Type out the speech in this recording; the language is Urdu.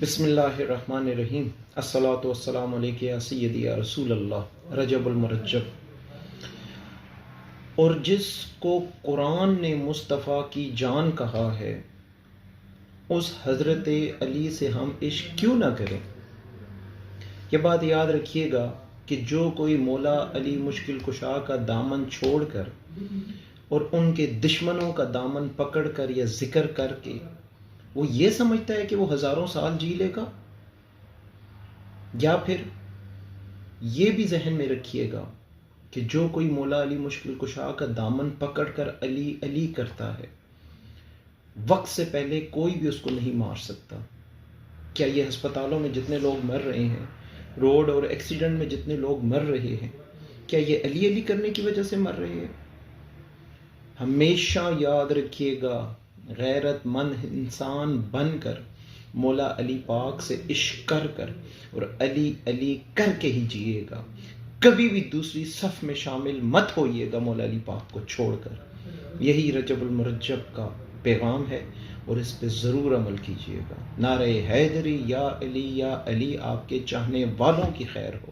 بسم اللہ الرحمن الرحیم۔ الصلاۃ والسلام علیک یا سیدی یا رسول اللہ۔ رجب المرجب۔ اور جس کو قرآن نے مصطفیٰ کی جان کہا ہے اس حضرت علی سے ہم عشق کیوں نہ کریں۔ یہ بات یاد رکھیے گا کہ جو کوئی مولا علی مشکل کشا کا دامن چھوڑ کر اور ان کے دشمنوں کا دامن پکڑ کر یا ذکر کر کے وہ یہ سمجھتا ہے کہ وہ ہزاروں سال جی لے گا، یا پھر یہ بھی ذہن میں رکھیے گا کہ جو کوئی مولا علی مشکل کشا کا دامن پکڑ کر علی علی کرتا ہے وقت سے پہلے کوئی بھی اس کو نہیں مار سکتا۔ کیا یہ ہسپتالوں میں جتنے لوگ مر رہے ہیں، روڈ اور ایکسیڈنٹ میں جتنے لوگ مر رہے ہیں، کیا یہ علی علی کرنے کی وجہ سے مر رہے ہیں؟ ہمیشہ یاد رکھیے گا، غیرت مند انسان بن کر مولا علی پاک سے عشق کر کر اور علی علی کر کے ہی جیے گا۔ کبھی بھی دوسری صف میں شامل مت ہوئیے گا مولا علی پاک کو چھوڑ کر۔ یہی رجب المرجب کا پیغام ہے اور اس پہ ضرور عمل کیجیے گا۔ نعرہ حیدری یا علی آپ کے چاہنے والوں کی خیر ہو۔